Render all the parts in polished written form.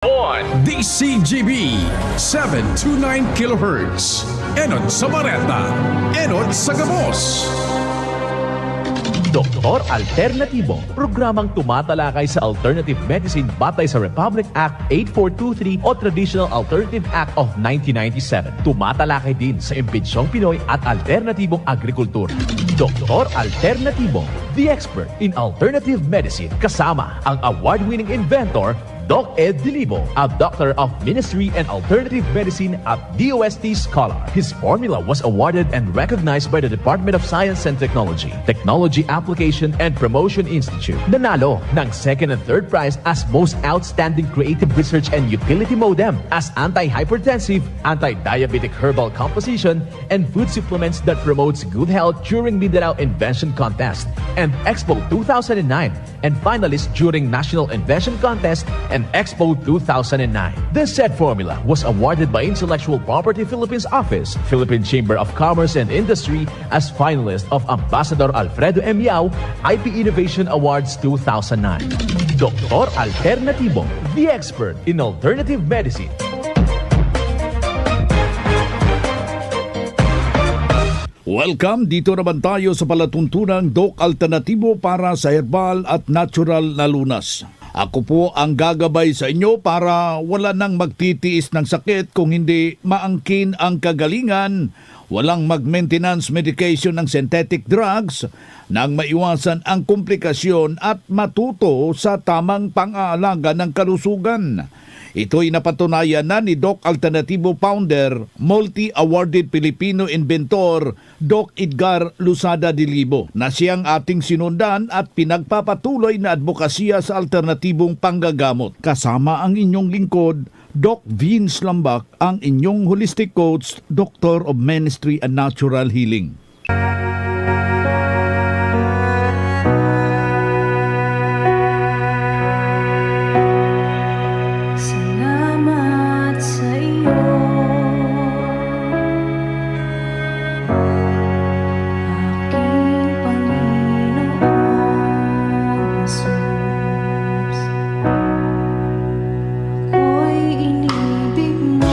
On DCGB 729 kHz Enod sa Bareta, Enod sa Gabos. Doktor Alternatibo, programang tumatalakay sa alternative medicine batay sa Republic Act 8423 o Traditional Alternative Act of 1997. Tumatalakay din sa imbitsyong Pinoy at alternatibong agrikultura. Doktor Alternatibo, the expert in alternative medicine, kasama ang award-winning inventor Doc Ed Dilibo, a doctor of ministry and alternative medicine at DOST Scholar. His formula was awarded and recognized by the Department of Science and Technology, Technology Application and Promotion Institute. Nanalo ng second and third prize as Most Outstanding Creative Research and Utility Modem as anti-hypertensive, anti-diabetic herbal composition, and food supplements that promotes good health during Mindanao Invention Contest and Expo 2009, and finalist during National Invention Contest and Expo 2009. This said formula was awarded by Intellectual Property Philippines Office, Philippine Chamber of Commerce and Industry as finalist of Ambassador Alfredo M. Yao IP Innovation Awards 2009. Doktor Alternatibo, the expert in alternative medicine. Welcome, dito naman tayo sa palatuntunang Doc Alternatibo para sa herbal at natural na lunas. Ako po ang gagabay sa inyo para wala nang magtitiis ng sakit kung hindi maangkin ang kagalingan, walang mag-maintenance medication ng synthetic drugs, nang maiwasan ang komplikasyon at matuto sa tamang pang-aalaga ng kalusugan. Ito'y napatunayan na ni Doc Alternatibo founder, multi-awarded Filipino inventor, Doc Edgar Lusada Dilibo, na siyang ating sinundan at pinagpapatuloy na advokasya sa alternatibong panggagamot. Kasama ang inyong lingkod, Doc Vince Lambak, ang inyong holistic coach, Doctor of Ministry and Natural Healing. Salamat sa iyo, aking Panginoong Jesus. Ako'y inibig mo.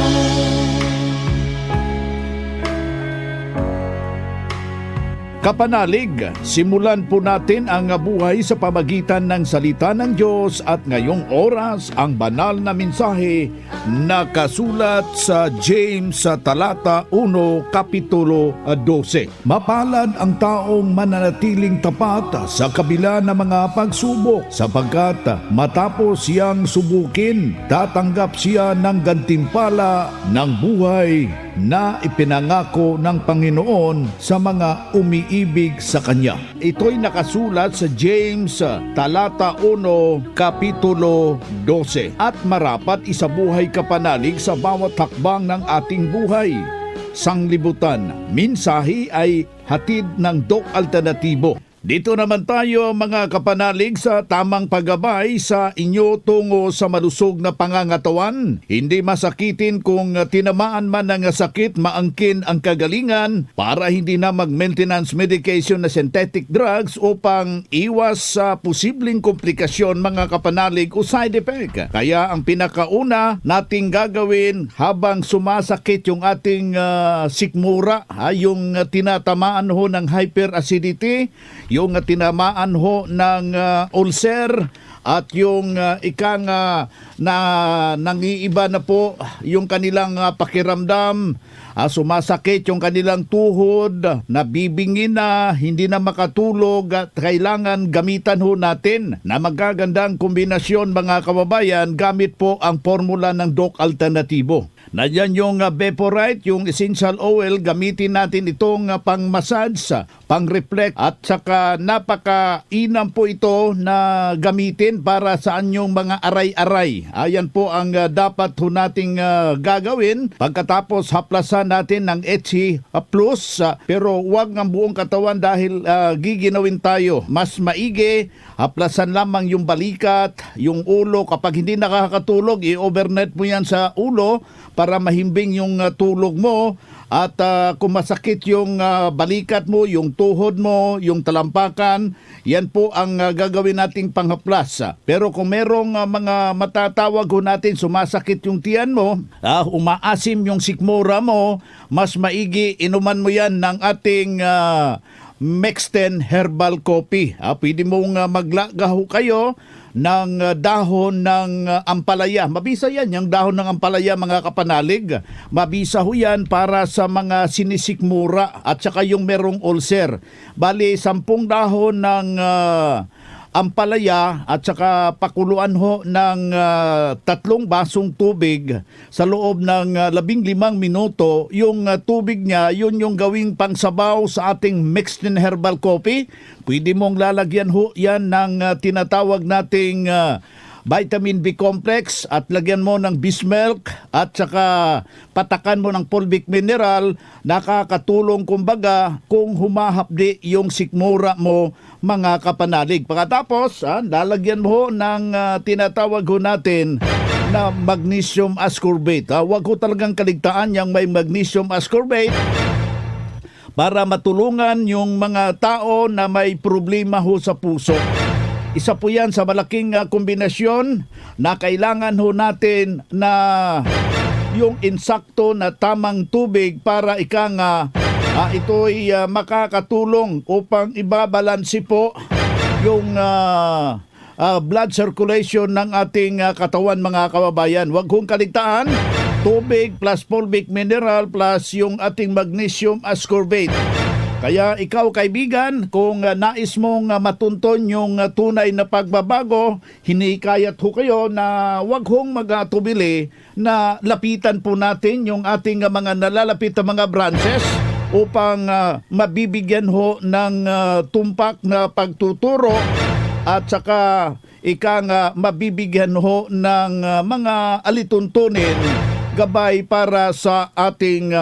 Kapanalig, simulan po natin ang buhay sa pamagitan ng salita ng Diyos at ngayong oras ang banal na mensahe na kasulat sa James sa talata 1, kapitulo 12. Mapalad ang taong mananatiling tapat sa kabila ng mga pagsubok sapagkat matapos siyang subukin, tatanggap siya ng gantimpala ng buhay na ipinangako ng Panginoon sa mga umiibig sa Kanya. Ito'y nakasulat sa James, talata 1, kapitulo 12. At marapat isabuhay kapanalig sa bawat hakbang ng ating buhay. Sanglibutan, mensahe ay hatid ng Doc Alternatibo. Dito naman tayo mga kapanalig sa tamang paggabay sa inyo tungo sa malusog na pangangatawan. Hindi masakitin kung tinamaan man ng sakit, maangkin ang kagalingan para hindi na mag-maintenance medication na synthetic drugs upang iwas sa posibleng komplikasyon mga kapanalig o side effect. Kaya ang pinakauna nating gagawin habang sumasakit yung ating sikmura, yung tinatamaan ho ng hyperacidity, yung tinamaan ho ng ulcer at yung nangiiba na po yung kanilang pakiramdam, sumasakit yung kanilang tuhod, nabibingin na, hindi na makatulog at kailangan gamitan ho natin na magagandang kombinasyon mga kababayan gamit po ang formula ng Doc Alternatibo. Nandiyan yung Vaporite, yung essential oil, gamitin natin itong pang-massage, pang-reflect at saka napaka-inam po ito na gamitin para sa anyong mga aray-aray. Ayan po ang dapat ho nating gagawin. Pagkatapos haplasan natin ng HC Plus, pero huwag ng buong katawan dahil giginawin tayo. Mas maigi Haplasan lamang yung balikat, yung ulo. Kapag hindi nakakatulog, i-overnight mo yan sa ulo para mahimbing yung tulog mo. At kung masakit yung balikat mo, yung tuhod mo, yung talampakan, yan po ang gagawin nating panghaplas. Pero kung merong mga matatawag ho natin, sumasakit yung tiyan mo, umaasim yung sikmura mo, mas maigi inuman mo yan ng ating Mexten Herbal Coffee. Pwede mong maglagaho kayo ng dahon ng ampalaya. Mabisa yan, yung dahon ng ampalaya mga kapanalig. Mabisa ho yan para sa mga sinisikmura at saka yung merong ulcer. Bali, 10 dahon ng ampalaya at saka pakuluan ho ng 3 basong tubig sa loob ng 15 minuto. Yung tubig niya, yun yung gawing pangsabaw sa ating Mexten Herbal Coffee. Pwede mong lalagyan ho yan ng tinatawag nating vitamin B complex at lagyan mo ng Bismilk at saka patakan mo ng fulvic mineral. Nakakatulong kumbaga kung humahapdi yung sikmura mo mga kapanalig. Pagkatapos, lalagyan mo ho ng tinatawag ho natin na magnesium ascorbate. Huwag ho talagang kaligtaan yung may magnesium ascorbate para matulungan yung mga tao na may problema ho sa puso. Isa po yan sa malaking kombinasyon na kailangan ho natin na yung insakto na tamang tubig para ito'y makakatulong upang ibabalansi po yung blood circulation ng ating katawan mga kababayan. Huwag hong kaligtaan, tubig plus fulvic mineral plus yung ating magnesium ascorbate. Kaya ikaw kaibigan, kung nais mong matunton yung tunay na pagbabago, hinikayat ho kayo na wag hong magatubili na lapitan po natin yung ating mga nalalapit na mga branches upang mabibigyan ho ng tumpak na pagtuturo at saka mabibigyan ho ng mga alituntunin gabay para sa ating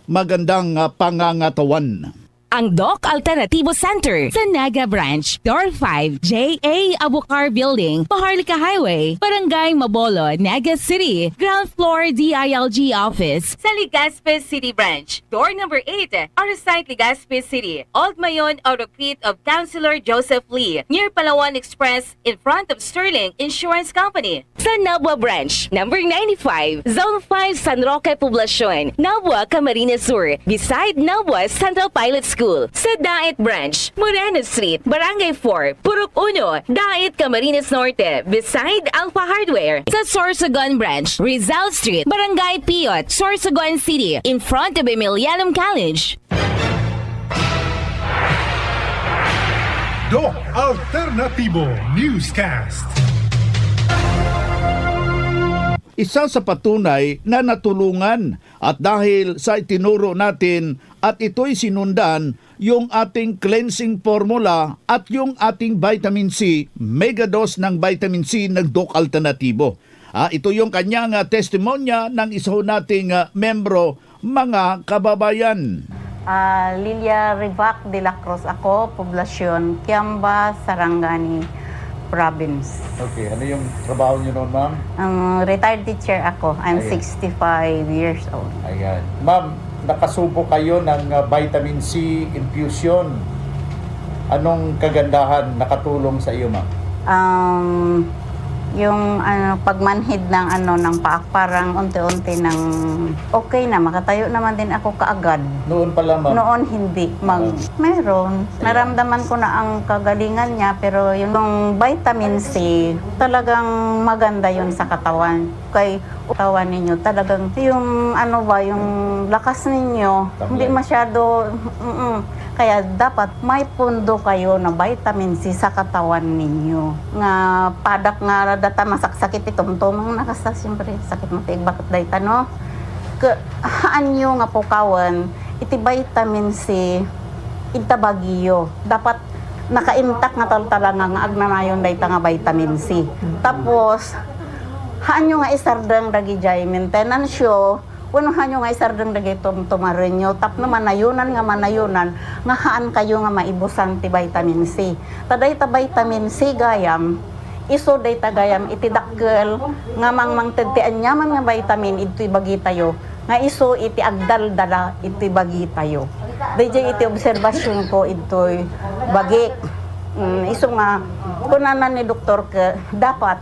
magandang pangangatawan. Ang Doc Alternativo Center sa Naga Branch, Door 5, J.A. Abucar Building, Maharlika Highway, Barangay Mabolo, Naga City, Ground Floor DILG Office. Sa Legazpi City Branch, Door number 8, Arasite Legazpi City, Old Mayon Autocrete of Councilor Joseph Lee, near Palawan Express, in front of Sterling Insurance Company. Sa Nabua Branch, number 95, Zone 5, San Roque Poblacion, Nabua, Camarines Sur, beside Nabua Central Pilot School. Sa Dait Branch, Moreno Street, Barangay 4, Purok 1, Dait, Camarines Norte, beside Alpha Hardware. Sa Sorsogon Branch, Rizal Street, Barangay Piot, Sorsogon City, in front of Emilianum College. Doc Alternativo Newscast. Isa sa patunay na natulungan at dahil sa itinuro natin at ito'y sinundan yung ating cleansing formula at yung ating vitamin C, mega dose ng vitamin C ng Doc Alternativo. Ito yung kanyang testimonya ng isa nating membro, mga kababayan. Lilia Rivac de la Cruz ako, Poblacion, Kiamba, Sarangani Province. Okay, ano yung trabaho niyo noon, ma'am? Retired teacher ako. I'm Ayan. 65 years old. Ayan. Ma'am, nakasubo kayo ng vitamin C infusion. Anong kagandahan nakatulong sa iyo, ma'am? Yung pagmanhid ng paak, parang unti-unti ng okay na, makatayo naman din ako kaagad. Noon pala, ma'am? Noon hindi. Meron. Naramdaman ko na ang kagalingan niya, pero yung vitamin C, talagang maganda yun sa katawan. Kay katawan ninyo, talagang yung yung lakas ninyo, hindi masyado, kaya dapat may pundo kayo na vitamin C sa katawan ninyo. Nga padak nga data masaksakit itumtumang nakasta, siyempre sakit mo tiig bakit dayta no? Haan nyo nga po kawan, iti vitamin C, itabagyo. Dapat naka-intact nga talaga nga agnanayon dayta nga vitamin C. Tapos, haan nyo nga isardang dagi jay maintenance yo, unahan nyo nga isardang dagitom tumarinyo, tap na manayunan, nga haan kayo nga maibusan ti vitamin C. Taday ta vitamin C gayam, iso day ta gayam iti dakkel nga mangmang tedtian nyaman nga vitamin iti bagi tayo, nga iso iti agdaldala iti bagi tayo. Dayjay iti obserbasyon ko ito'y bagi. Iso nga, kunanan ni doktor ke, dapat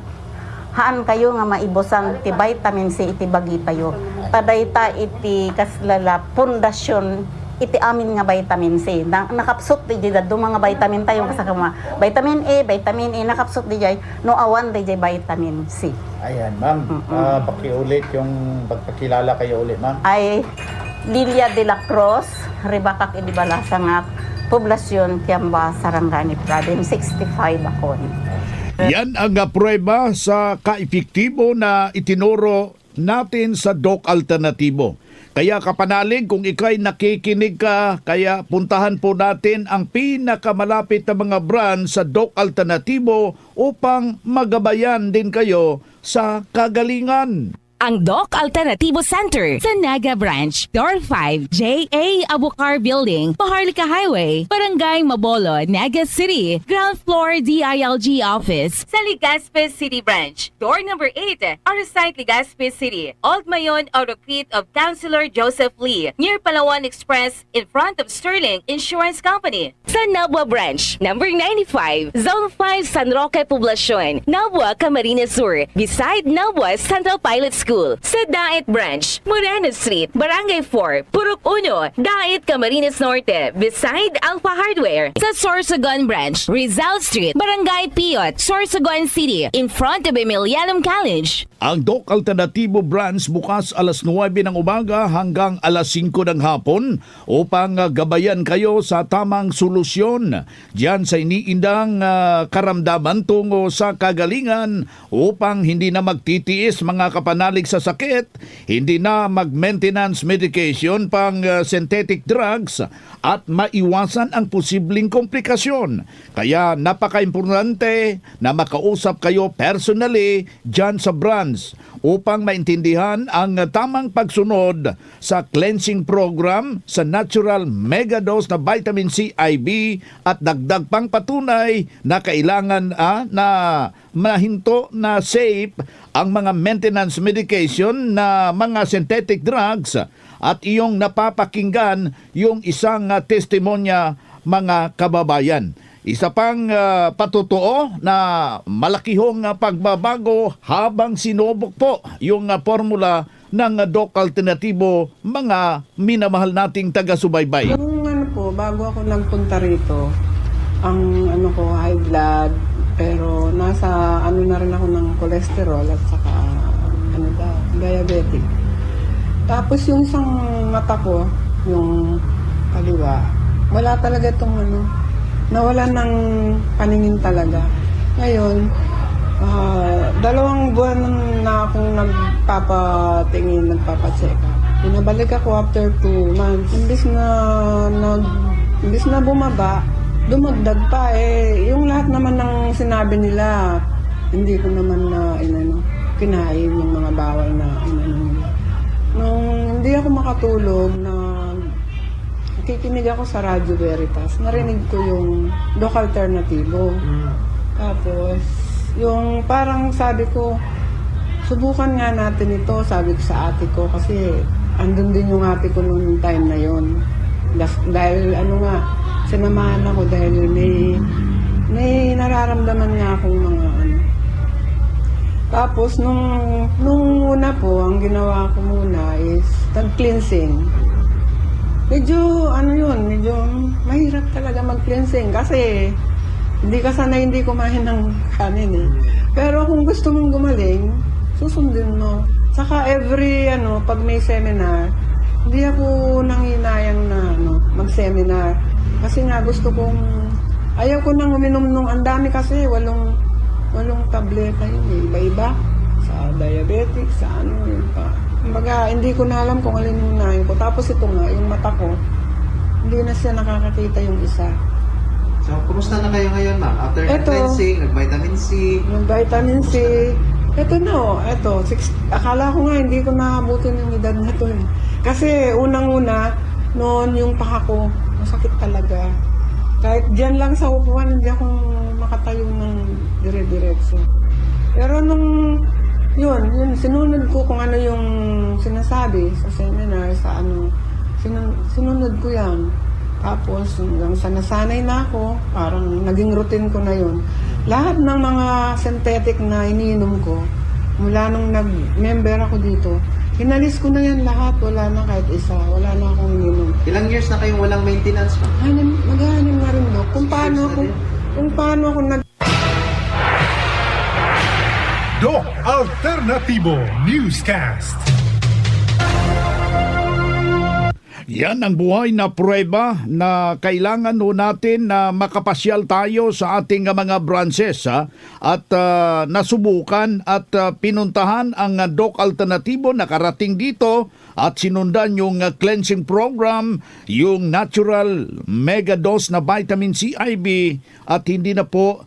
haan kayo nga maibusan ti vitamin C iti bagi tayo. Tadayta iti kaslala pundasyon iti amin nga vitamin C. Nakapsot di jay do mga vitamin tayo kasama. Vitamin A, vitamin E nakapsot di jay no awan di jay vitamin C. Ayan, ma'am. Pakiulit yung pagpakilala kayo ulit, ma'am. Ay Lilia de la Cruz, Ribacak Idibala Sangak, Poblasyon Kiamba, Sarangani Province, 65 ako. Yan ang prueba sa kaepektibo na itinuro natin sa Doc Alternatibo. Kaya kapanalig kung ikay nakikinig ka, kaya puntahan po natin ang pinakamalapit na mga brand sa Doc Alternatibo upang magabayan din kayo sa kagalingan. Ang Doc Alternativo Center sa Naga Branch, Door 5, J.A. Abucar Building, Paharlika Highway, Barangay Mabolo, Naga City, Ground Floor DILG Office. Sa Legazpi City Branch, door number 8, Arasite Legazpi City, Old Mayon Autocrete of Councilor Joseph Lee, near Palawan Express, in front of Sterling Insurance Company. Sa Nabua Branch, number 95, Zone 5, San Roque Poblacion, Nabua, Camarines Sur, beside Nabua Central Pilot School. Sa Dait Branch, Moreno Street, Barangay 4, Purok 1, Dait, Camarines Norte, beside Alpha Hardware. Sa Sorsogon Branch, Rizal Street, Barangay Piot, Sorsogon City, in front of Emilianum College. Ang Doc Alternatibo Branch bukas alas 9 ng umaga hanggang alas 5 ng hapon upang gabayan kayo sa tamang solusyon diyan sa iniindang karamdaman tungo sa kagalingan upang hindi na magtitiis mga kapanalig sa sakit, hindi na mag-maintenance medication pang synthetic drugs at maiwasan ang posibleng komplikasyon. Kaya napaka-importante na makausap kayo personally diyan sa branch upang maintindihan ang tamang pagsunod sa cleansing program sa natural megadose na vitamin C IV at dagdag pang patunay na kailangan na mahinto na safe ang mga maintenance medication na mga synthetic drugs at iyong napapakinggan yung isang testimonya mga kababayan. Isa pang patutuo na malakihong pagbabago habang sinubok po yung formula ng Doc Alternatibo, mga minamahal nating taga-subaybay. Nung bago ako nagpunta rito, ang high blood, pero nasa na rin ako ng cholesterol at saka diabetic. Tapos yung isang mata ko, yung kaliwa, wala talaga itong nawala ng paningin talaga. Ngayon, 2 buwan na akong nagpapatingin, nagpapacheck up. Pinabalik ako after 2 months. Imbis na bumaba, dumagdag pa yung lahat naman ng sinabi nila, hindi ko naman na kinain yung mga bawal na nila. Nung hindi ako makatulog na nakikinig ako sa Radyo Veritas, narinig ko yung Doc Alternatibo. Tapos, yung parang sabi ko, subukan nga natin ito, sabi ko sa ate ko, kasi andun din yung ate ko noong time na yon. Dahil sinamahan ako dahil may nararamdaman nga akong mga Tapos, nung una po, ang ginawa ko muna is cleansing. Medyo mahirap talaga mag-cleansing kasi hindi ka sanay, hindi kumain ng kanin Pero kung gusto mong gumaling, susundin mo. Saka every pag may seminar, hindi ako nanghinayang na mag-seminar. Kasi nga gusto ayaw ko nang uminom nung ang dami kasi, walong tableta yun iba-iba. Sa diabetic, sa Kumbaga, hindi ko na alam kung alin yung unahin ko. Tapos ito nga, yung mata ko, hindi na siya nakakakita yung isa. So, kumusta na kayo ngayon, ma'am? After cleansing, nag-vitamin C? Nag-vitamin C, Ito na akala ko nga hindi ko naabutin yung edad na to eh. Kasi unang-una, noon yung paa ko, masakit talaga. Kahit dyan lang sa upuan, hindi ako makatayo ng dire-diretso. Pero yun, sinunod ko kung ano yung sinasabi sa seminar, sinunod ko yan. Tapos hanggang sa nasanay na ako, parang naging routine ko na yun. Lahat ng mga synthetic na iniinom ko, mula nung nag-member ako dito, hinalis ko na yan lahat. Wala na kahit isa. Wala na akong ininom. Ilang years na kayong walang maintenance pa? Maghahanim na rin, Dok. Kung paano ako Doc Alternativo Newscast. Yan ang buhay na prueba na kailangan natin na makapasyal tayo sa ating mga branches at nasubukan at pinuntahan ang Doc Alternativo, nakarating dito at sinundan yung cleansing program, yung natural mega dose na vitamin C IV at hindi na po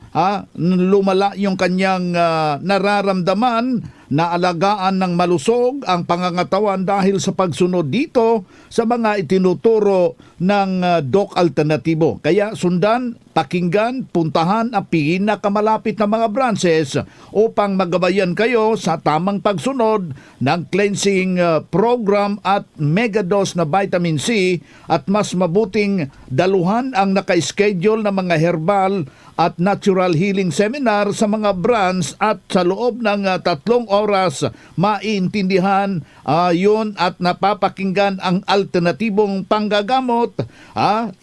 lumala yung kanyang nararamdaman na alagaan ng malusog ang pangangatawan dahil sa pagsunod dito sa mga itinuturo ng Doc Alternativo. Kaya sundan, pakinggan, puntahan ang pinakamalapit na mga branches upang magabayan kayo sa tamang pagsunod ng cleansing program at mega dose na vitamin C at mas mabuting daluhan ang naka-schedule na mga herbal at natural healing seminar sa mga branch at sa loob ng 3 oras maintindihan yun at napapakinggan ang alternatibong panggagamot.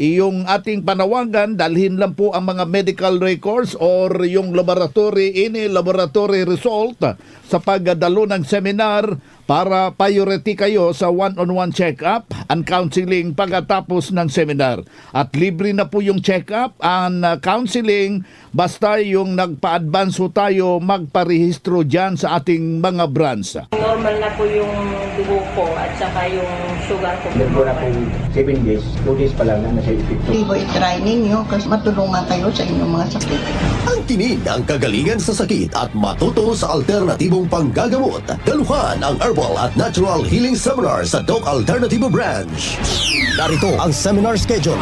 Yung ating panawagan, dalhin lang po ang mga medical records or yung laboratory result sa pagdalo ng seminar para priority kayo sa one-on-one check-up and counseling pagkatapos ng seminar. At libre na po yung check-up and counseling basta yung nagpa-advance tayo magparehistro dyan sa ating mga branch. Normal na po yung dugo ko at saka yung sugar ko. Meron na po 7 days, 2 days pa lang na nasa epekto. i-try ninyo kasi matulungan kayo sa inyong mga sakit. Ang tinig ng kagalingan sa sakit at matuto sa alternatibong panggagamot. Daluhan ang herbal at natural healing seminar sa Doc Alternativo Branch. Narito ang seminar schedule.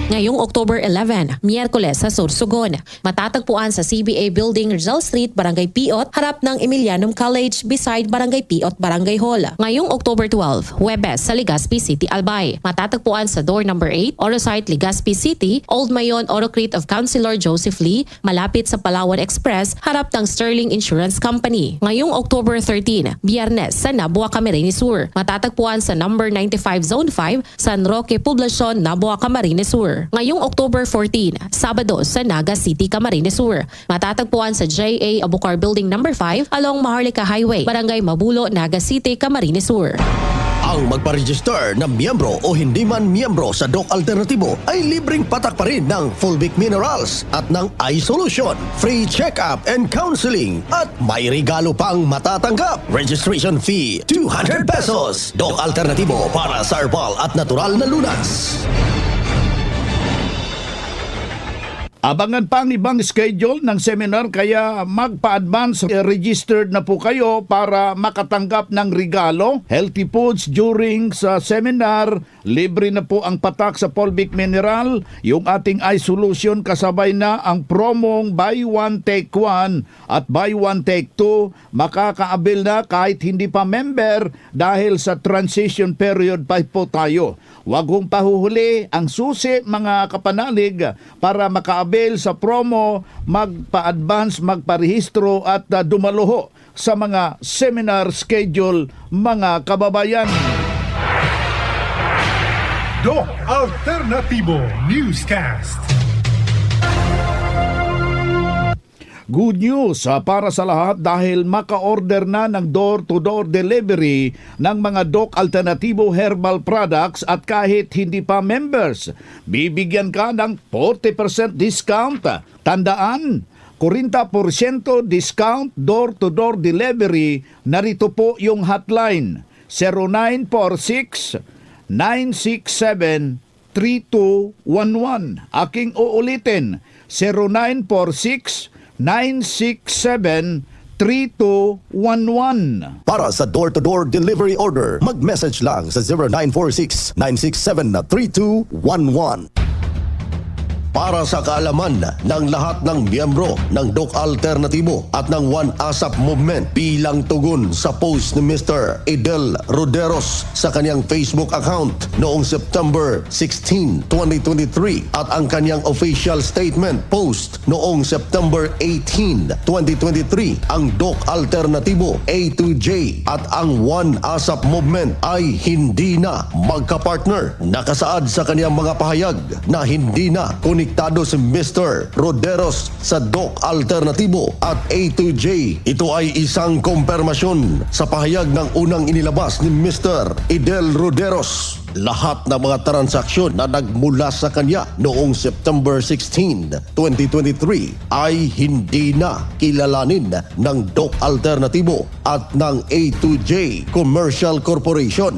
Ngayong October 11, Miyerkules sa Sorsogon. Matatagpuan sa CBA Building, Rizal Street, Barangay Piot, harap ng Emilianum College, beside Barangay Piot, Barangay Hall. Ngayong October 12, Huwebes sa Legazpi City, Albay. Matatagpuan sa door number 8, Orosite, Legazpi City, Old Mayon, Orocrete of Councilor Joseph Lee, malapit sa Palawan Express, harap ng Sterling Insurance Company. Ngayong October 13, Biyernes sa Nabua, Camarines Sur. Matatagpuan sa number 95 Zone 5, San Roque, Poblacion, Nabua, Camarines Sur. Ngayong October 14, Sabado sa Naga City, Camarines Sur. Matatagpuan sa JA Abucar Building number 5 along Maharlika Highway, Barangay Mabulo, Naga City, Camarines Sur. Ang magpa-register na miyembro o hindi man miyembro sa Doc Alternativo ay libreng patak pa rin ng Fulvic Minerals at ng iSolution, free check-up and counseling at may regalo pang matatanggap. Registration fee 200 pesos. Doc Alternativo para sa herbal at natural na lunas. Abangan pa ang ibang schedule ng seminar kaya magpa-advance registered na po kayo para makatanggap ng regalo. Healthy foods during sa seminar. Libre na po ang patak sa Fulvic Mineral. Yung ating iSolution kasabay na ang promong buy one take one at buy one take two. Makakaabil na kahit hindi pa member dahil sa transition period pa po tayo. Huwag hong pahuhuli ang susi mga kapanalig para makaabil sa promo, magpa-advance, magparehistro at dumaluho sa mga seminar schedule mga kababayan. Doc Alternativo Newscast. Good news para sa lahat dahil maka-order na ng door-to-door delivery ng mga Doc Alternativo herbal products at kahit hindi pa members, bibigyan ka ng 40% discount. Tandaan, 40% discount door-to-door delivery. Narito po yung hotline 0946 967 3211. Aking uulitin 0946 967 3211. Para sa door-to-door delivery order, mag-message lang sa 0946-967-3211. Para sa kaalaman ng lahat ng miyembro ng DOC Alternatibo at ng One ASAP Movement bilang tugon sa post ni Mr. Idel Roderos sa kanyang Facebook account noong September 16, 2023 at ang kanyang official statement post noong September 18, 2023, ang DOC Alternatibo A2J at ang One ASAP Movement ay hindi na magkapartner. Nakasaad sa kanyang mga pahayag na hindi na konektado si Mr. Roderos sa DOC Alternatibo at A2J. Ito ay isang kumpirmasyon sa pahayag ng unang inilabas ni Mr. Idel Roderos. Lahat ng mga transaksyon na nagmula sa kanya noong September 16, 2023 ay hindi na kilalanin ng DOC Alternatibo at ng A2J Commercial Corporation.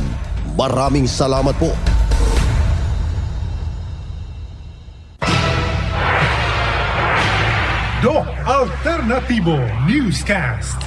Maraming salamat po. DOC Alternatibo Newscast.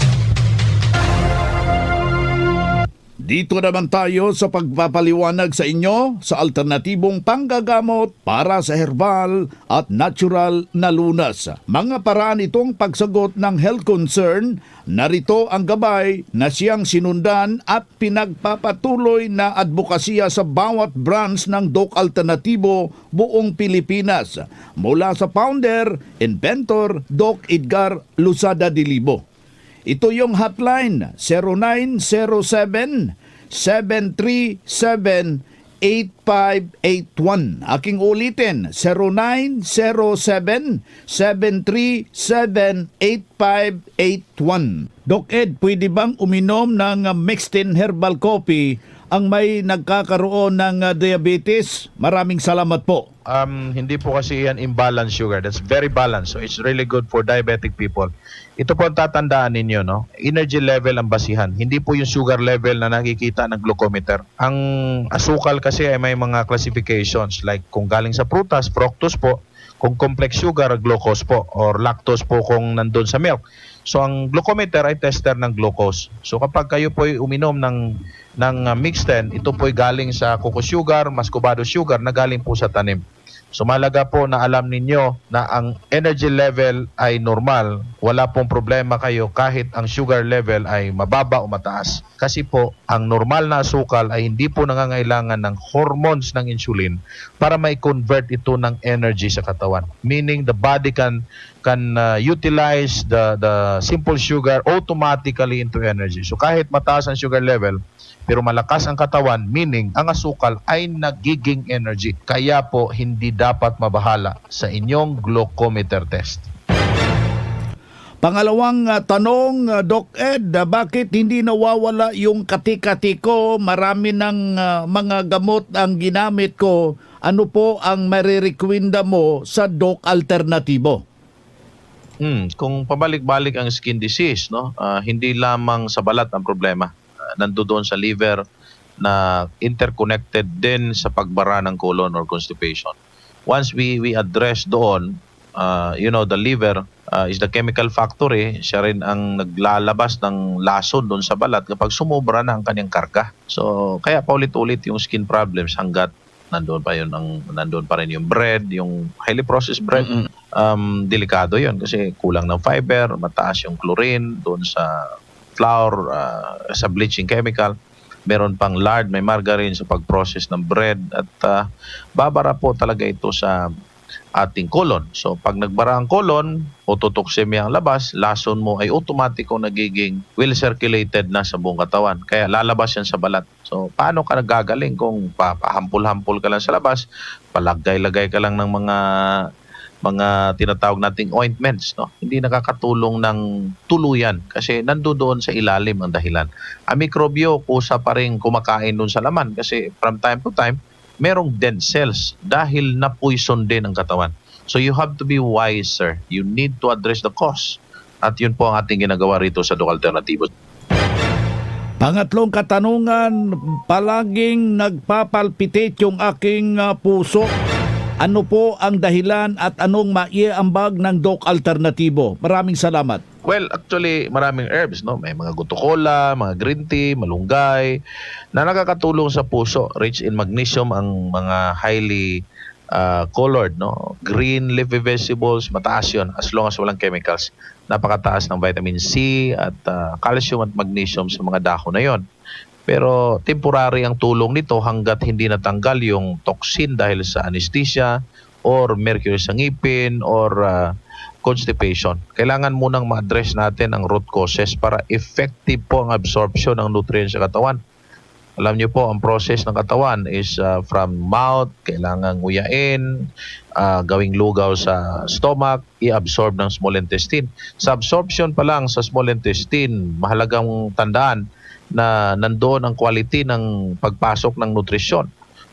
Dito naman tayo sa pagpapaliwanag sa inyo sa alternatibong panggagamot para sa herbal at natural na lunas. Mga paraan itong pagsagot ng health concern, narito ang gabay na siyang sinundan at pinagpapatuloy na advokasya sa bawat branch ng DOC Alternatibo buong Pilipinas. Mula sa founder, inventor, Doc Edgar Lusada Dilibo. Ito yung hotline 0907-737-8581. Aking ulitin 0907-737-8581. Doc Ed, pwede bang uminom ng Mixtin Herbal Coffee ang may nagkakaroon ng diabetes? Maraming salamat po. Hindi po kasi yan imbalanced sugar. That's very balanced. So it's really good for diabetic people. Ito po ang tatandaan ninyo, no? Energy level ang basihan. Hindi po yung sugar level na nakikita ng glucometer. Ang asukal kasi ay may mga classifications like kung galing sa prutas, fructose po. Kung complex sugar, glucose po. Or lactose po kung nandun sa milk. So ang glucometer ay tester ng glucose. So kapag kayo po ay uminom ng Mixten, ito po ay galing sa cocoa sugar, muscovado sugar na galing po sa tanim. So malaga po na alam ninyo na ang energy level ay normal. Wala pong problema kayo kahit ang sugar level ay mababa o mataas. Kasi po, ang normal na asukal ay hindi po nangangailangan ng hormones ng insulin para mai-convert ito ng energy sa katawan. Meaning the body can utilize the simple sugar automatically into energy. So kahit mataas ang sugar level, pero malakas ang katawan, meaning ang asukal ay nagiging energy. Kaya po hindi dapat mabahala sa inyong glucometer test. Pangalawang tanong, Doc Ed, bakit hindi nawawala yung kati-kati ko? Marami ng mga gamot ang ginamit ko. Ano po ang marirekwenda mo sa DOC Alternatibo? Kung pabalik-balik ang skin disease, no, hindi lamang sa balat ang problema. Nandoon sa liver na interconnected din sa pagbara ng colon or constipation. Once we address doon, the liver is the chemical factory. Siya rin ang naglalabas ng lason doon sa balat kapag sumobra na ang kanyang karga. So, kaya paulit-ulit yung skin problems hanggat nandoon pa rin yung bread, yung highly processed bread. Delikado yun kasi kulang ng fiber, mataas yung chlorine doon sa flour, sa bleaching chemical. Meron pang lard, may margarine sa pag-process ng bread at babara po talaga ito sa ating colon. So pag nagbara ang colon, ototoxemia ang labas, lason mo ay automatic nagiging well circulated na sa buong katawan. Kaya lalabas yan sa balat. So paano ka nagagaling kung pahampul-hampul ka lang sa labas, palagay-lagay ka lang ng mga tinatawag nating ointments, no? Hindi nakakatulong ng tuluyan kasi nandoon sa ilalim ang dahilan. Ang mikrobyo, kusa pa rin kumakain doon sa laman kasi from time to time, merong dead cells dahil na-poison din ang katawan. So you have to be wiser. You need to address the cause. At yun po ang ating ginagawa rito sa DOC Alternatibo. Pangatlong katanungan, palaging nagpapalpitate yung aking puso. Ano po ang dahilan at anong maiambag ng DOC Alternatibo? Maraming salamat. Well, actually, maraming herbs, no? May mga gutukola, mga green tea, malunggay, na nakakatulong sa puso. Rich in magnesium ang mga highly colored, no? Green leafy vegetables, mataas yun as long as walang chemicals. Napakataas ng vitamin C at calcium at magnesium sa mga dahon na yon. Pero temporary ang tulong nito hanggat hindi natanggal yung toxin dahil sa anesthesia or mercury sa ngipin or constipation. Kailangan munang ma-address natin ang root causes para effective po ang absorption ng nutrients sa katawan. Alam niyo po, ang process ng katawan is from mouth, kailangan nguyain, gawing lugaw sa stomach, i-absorb ng small intestine. Sa absorption pa lang sa small intestine, mahalagang tandaan na nandoon ang quality ng pagpasok ng nutrisyon.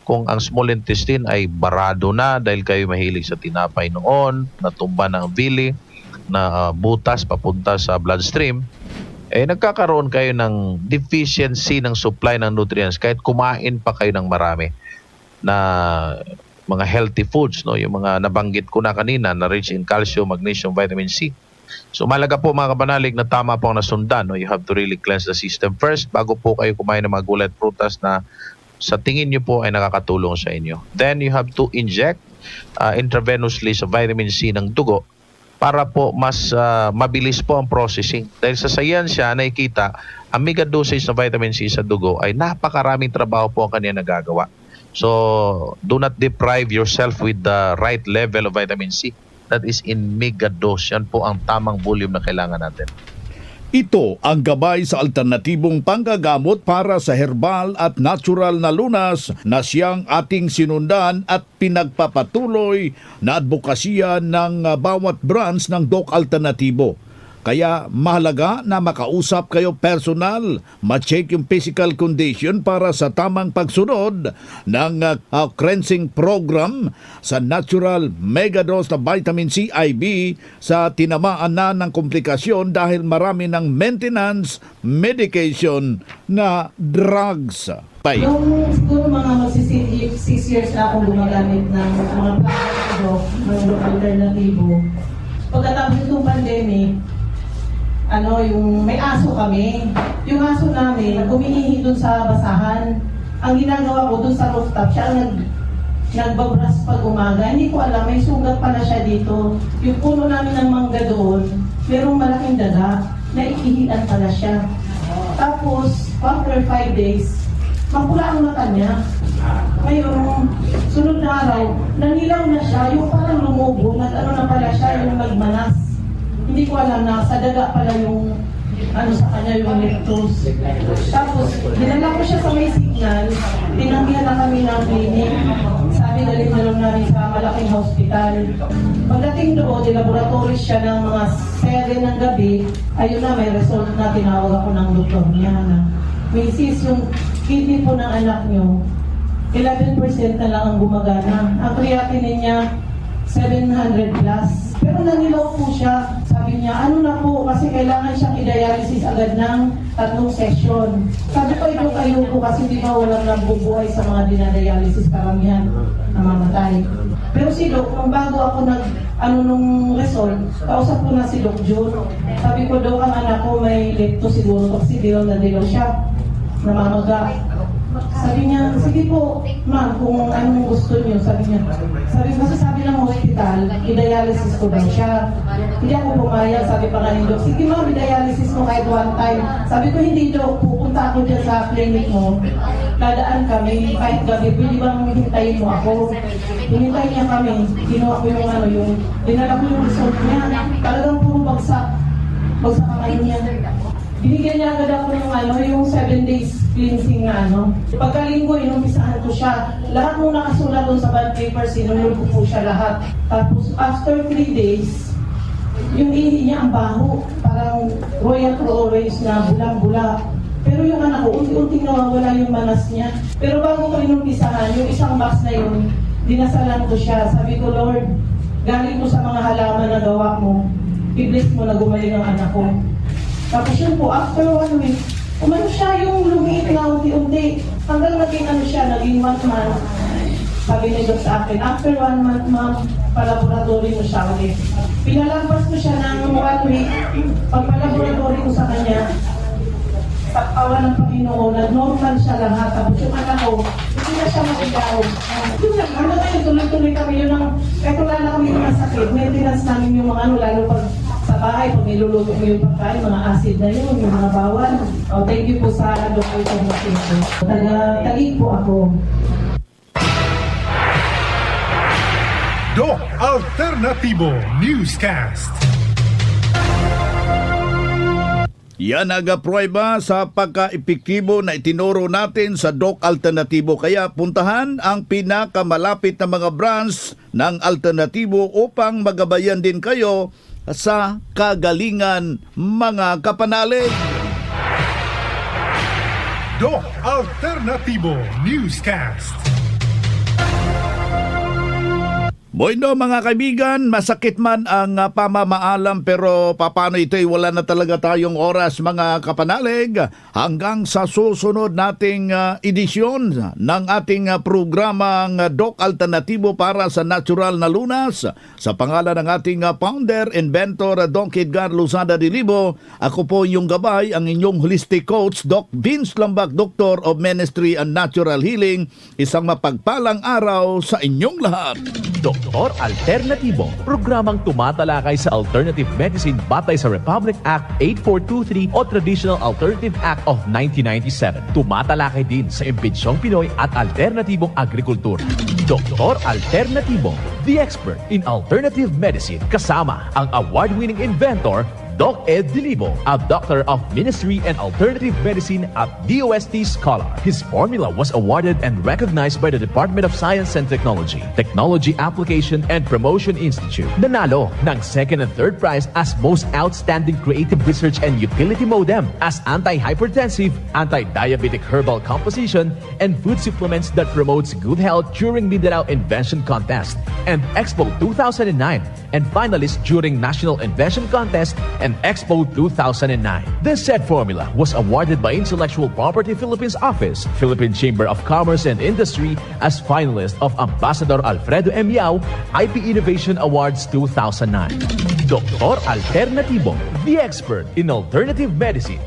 Kung ang small intestine ay barado na dahil kayo mahilig sa tinapay noon, natumba ng villi, na butas papunta sa bloodstream, nagkakaroon kayo ng deficiency ng supply ng nutrients kahit kumain pa kayo ng marami na mga healthy foods, no? Yung mga nabanggit ko na kanina na rich in calcium, magnesium, vitamin C. So malaga po mga kabanalig na tama po ang nasundan. No? You have to really cleanse the system first bago po kayo kumain ng mga gulay at prutas na sa tingin nyo po ay nakakatulong sa inyo. Then you have to inject intravenously sa vitamin C ng dugo para po mas mabilis po ang processing. Dahil sa science nakikita, ang mega dosage ng vitamin C sa dugo ay napakaraming trabaho po ang kanya nagagawa. So, do not deprive yourself with the right level of vitamin C. That is in mega dose. Yan po ang tamang volume na kailangan natin. Ito ang gabay sa alternatibong panggagamot para sa herbal at natural na lunas na siyang ating sinundan at pinagpapatuloy na advokasya ng bawat branch ng Doc Alternatibo. Kaya mahalaga na makausap kayo personal, ma-check yung physical condition para sa tamang pagsunod ng cleansing program sa natural megadose na vitamin C IV sa tinamaan na ng komplikasyon dahil marami ng maintenance medication na drugs. Noong siguro mga mag-6 years na akong gumagamit ng mga product ng Doc Alternatibo. Pagkatapos itong pandemic, yung may aso kami. Yung aso namin, umiihi dun sa basahan. Ang ginagawa ko dun sa rooftop, siya ang nagbabras pag umaga. Hindi ko alam, may sugat pala siya dito. Yung puno namin ng mangga doon, merong malaking daga, naiihian pala siya. Tapos, after 5 days, mapula ang mata niya. Ngayon, sunod na araw, nanilaw na siya, yung parang lumubo, na pala siya, yung nagmanas. Hindi ko alam na sa daga pala yung sa kanya yung lectose. Tapos, dinala ko siya sa may signal, tinanggihan na kami ng clinic. Sabi galing na lang namin sa malaking hospital. Pagdating doon, laboratory siya ng mga 7 ng gabi, ayun na, may result na tinawag ako ng doktor niya na, Mrs., yung kidney po ng anak niyo, 11% na lang ang gumagana. Ang creatinine niya, 700 plus. Pero nanilaw po siya. Sabi niya, ano na po, kasi kailangan siyang i-dialysis agad ng 3 session. Sabi ko, ito kayo po kasi di ba walang nabubuhay sa mga dinadialysis, karamihan namamatay. Pero si Doc, nung bago ako nung result, kausap ko na si Doc June. Sabi ko, Doc, ang anak ko may leptospirosis, na dilaw siya, namamaga. Sabi niya, sige po, ma'am, kung anong gusto niyo, sabi niya. Sabi ng hospital, i-dialysis ko daw siya. Hindi ako pumayag, sabi pa nga ni Doc, sige ma'am, i-dialysis mo kahit one time. Sabi ko, hindi Doc, pupunta ako dyan sa clinic mo. Dadaan kami, kahit gabi, pwede bang hintayin mo ako? Hinintay niya kami, ginawa ko yung dinala ko yung result niya. Talagang puro bagsak ang ano niya. Binigyan niya agad ako ng yung 7 days cleansing na Pagkalinggo, inumpisahan ko siya. Lahat nung nakasulat doon sa bond paper, sinunod ko po siya lahat. Tapos after 3 days, yung ihi niya ang baho. Parang Royal Flores na bulang-bula. Pero yung anak ko, unti-unting nawawala yung manas niya. Pero bago ko inumpisahan, yung isang box na yun, dinasalan ko siya. Sabi ko, Lord, galing ko sa mga halaman na gawa mo. I-bless mo na gumaling ang anak ko. Tapos yun po, after 1 week, umano siya yung lumiit na unti-unti. Hanggang naging siya, naging 1 month. Sabi ni Doc sa akin, after 1 month, ma'am, palaboratory mo siya ulit. Pinalampas ko siya ng 1 week. Pagpalaboratory ko sa kanya, sa kawan ng Panginoon, normal siya lahat. Tapos yung anak ko, hindi na siya mag-ilaw. Yun lang, ano tayo, tuloy-tuloy kami yun ng, kahit wala na kami ng sakit, maintenance namin yung mga ano, lalo pag sa bahay, pag niluluto mo yung pagkain, mga acid na yun, yung mga bawal. Oh, thank you po sa Dr. Tomasito. Taga-talig po ako. Doc Alternativo Newscast. Yan aga-prueba sa pagka-epektibo na itinuro natin sa Doc Alternativo. Kaya puntahan ang pinakamalapit na mga branch ng Alternativo upang magabayan din kayo sa kagalingan mga kapanalig. Doc Alternativo Newscast. Bueno mga kaibigan, masakit man ang pamamaalam pero paano ito'y wala na talaga tayong oras mga kapanalig hanggang sa susunod nating edisyon ng ating programang Doc Alternativo para sa natural na lunas. Sa pangalan ng ating founder, inventor Doc Edgar Luzada de Libo, ako po yung gabay, ang inyong holistic coach, Doc Vince Lambak, Doctor of Ministry and Natural Healing. Isang mapagpalang araw sa inyong lahat. Doktor Alternativo, programang tumatalakay sa alternative medicine batay sa Republic Act 8423 o Traditional Alternative Act of 1997. Tumatalakay din sa imbitsyong Pinoy at alternatibong agrikultura. Doktor Alternativo, the expert in alternative medicine, kasama ang award-winning inventor Doc Ed Dilibo, a Doctor of Ministry and Alternative Medicine at DOST Scholar. His formula was awarded and recognized by the Department of Science and Technology, Technology Application and Promotion Institute. Nanalo ng second and third prize as Most Outstanding Creative Research and Utility Modem as Anti-Hypertensive, Anti-Diabetic Herbal Composition, and Food Supplements that promotes good health during Mindanao Invention Contest and Expo 2009, and finalist during National Invention Contest and Expo 2009. This said formula was awarded by Intellectual Property Philippines Office, Philippine Chamber of Commerce and Industry as finalist of Ambassador Alfredo M. Yao IP Innovation Awards 2009. Doktor Alternativo, the expert in alternative medicine.